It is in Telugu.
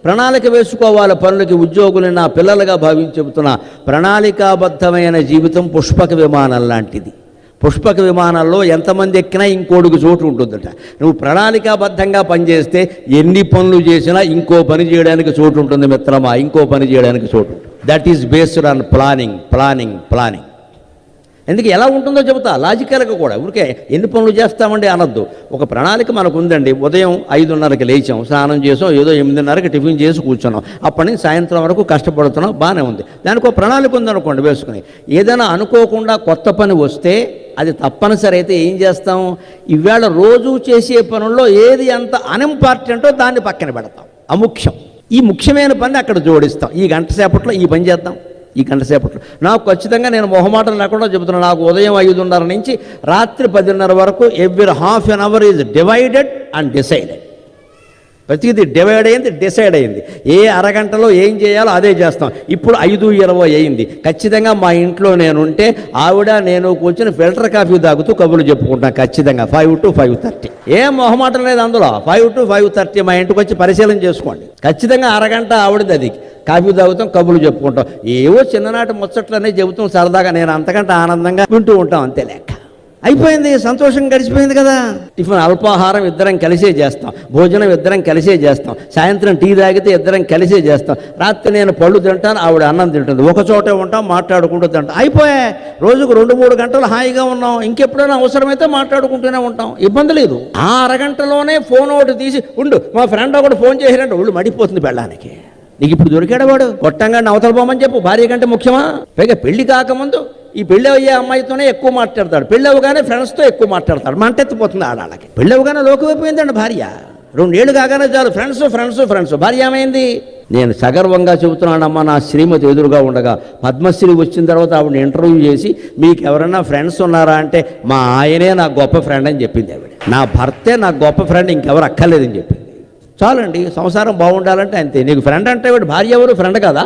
ప్రణాళిక వేసుకోవాలి పనులకి. ఉద్యోగులు నా పిల్లలుగా భావించి చెబుతున్నా, ప్రణాళికాబద్ధమైన జీవితం పుష్పక విమానం లాంటిది. పుష్పక విమానాల్లో ఎంతమంది ఎక్కినా ఇంకోడికి చోటు ఉంటుందట. నువ్వు ప్రణాళికాబద్ధంగా పనిచేస్తే ఎన్ని పనులు చేసినా ఇంకో పని చేయడానికి చోటు ఉంటుంది మిత్రమా, ఇంకో పని చేయడానికి చోటు ఉంటుంది. That is based on planning planning planning. ఎందుకు ఎలా ఉంటుందో చెబుతా, లాజికల్గా కూడా. ఊరికే ఎన్ని పనులు చేస్తామండి అనొద్దు. ఒక ప్రణాళిక మనకు ఉందండి. ఉదయం 5:30కి లేచాం, స్నానం చేసాం, ఏదో 8:30కి టిఫిన్ చేసి కూర్చున్నాం, అప్పటి నుంచి సాయంత్రం వరకు కష్టపడుతున్నాం, బాగానే ఉంది. దానికి ఒక ప్రణాళిక ఉందనుకోండి వేసుకుని. ఏదైనా అనుకోకుండా కొత్త పని వస్తే అది తప్పనిసరి అయితే ఏం చేస్తాం, ఈవేళ రోజు చేసే పనుల్లో ఏది అంత అన్ఇంపార్టెంటో దాన్ని పక్కన పెడతాం, అముఖ్యం. ఈ ముఖ్యమైన పని అక్కడ జోడిస్తాం. ఈ గంట సేపట్లో ఈ పని చేద్దాం, ఈ గంట సేపట్లో. నాకు ఖచ్చితంగా నేను మొహమాటం లేకుండా చెబుతున్నాను, నాకు ఉదయం 5:30 నుంచి రాత్రి 10:30 వరకు every half an hour is divided and decided. ప్రతిదీ డివైడ్ అయింది, డిసైడ్ అయింది. ఏ అరగంటలో ఏం చేయాలో అదే చేస్తాం. ఇప్పుడు 5:20 అయింది. ఖచ్చితంగా మా ఇంట్లో నేనుంటే ఆవిడ నేను కూర్చొని ఫిల్టర్ కాఫీ తాగుతూ కబుర్లు చెప్పుకుంటాం ఖచ్చితంగా 5 to 5:30. ఏం మొహమాటం లేదు అందులో. 5 to 5:30 మా ఇంటికి వచ్చి పరిశీలన చేసుకోండి. ఖచ్చితంగా అరగంట ఆవిడది అది. కాఫీ తాగుతాం, కబుర్లు చెప్పుకుంటాం, ఏవో చిన్ననాటి ముచ్చట్లనే చెబుతాం సరదాగా. నేను అంతకంటే ఆనందంగా వింటూ ఉంటాం, అంతే లెక్క. అయిపోయింది, సంతోషం గడిచిపోయింది కదా. టిఫిన్ అల్పాహారం ఇద్దరం కలిసే చేస్తాం, భోజనం ఇద్దరం కలిసే చేస్తాం, సాయంత్రం టీ తాగితే ఇద్దరం కలిసే చేస్తాం, రాత్రి నేను పళ్ళు తింటాను, ఆవిడ అన్నం తింటుంది, ఒక చోటే ఉంటాం, మాట్లాడుకుంటూ తింటాం. అయిపోయా, రోజుకు 2-3 గంటలు హాయిగా ఉన్నాం. ఇంకెప్పుడైనా అవసరమైతే మాట్లాడుకుంటూనే ఉంటాం, ఇబ్బంది లేదు. ఆ అరగంటలోనే ఫోన్ ఒకటి తీసి ఉండు, మా ఫ్రెండ్ ఒకటి ఫోన్ చేసినట్టు ఒళ్ళు మడిపోతుంది పెళ్ళానికి. నీకు ఇప్పుడు దొరికాడు వాడు, కొట్టంగా అవతల పోమని చెప్పు. భార్య కంటే ముఖ్యమా? పైగా పెళ్లి కాకముందు ఈ పెళ్ళి అయ్యే అమ్మాయితోనే ఎక్కువ మాట్లాడతాడు, పెళ్ళి అవగానే ఫ్రెండ్స్తో ఎక్కువ మాట్లాడతాడు. మంటెత్తిపోతుంది ఆడాళ్ళకి. పెళ్ళి అవగానే లోకమైపోయిందండి భార్య. 2 ఏళ్ళు కాగానే చాలు ఫ్రెండ్స్ ఫ్రెండ్స్ ఫ్రెండ్స్. భార్య ఏమైంది? నేను సగర్వంగా చెబుతున్నానమ్మా, నా శ్రీమతి ఎదురుగా ఉండగా పద్మశ్రీ వచ్చిన తర్వాత ఆవిడ ఇంటర్వ్యూ చేసి, మీకు ఎవరైనా ఫ్రెండ్స్ ఉన్నారా అంటే, మా ఆయనే నాకు గొప్ప ఫ్రెండ్ అని చెప్పింది ఆవిడ. నా భర్తే నాకు గొప్ప ఫ్రెండ్, ఇంకెవరు అక్కర్లేదని చెప్పింది. చాలండి, సంసారం బాగుండాలంటే అంతే. నీకు ఫ్రెండ్ అంటే భార్య ఎవరు ఫ్రెండ్ కదా?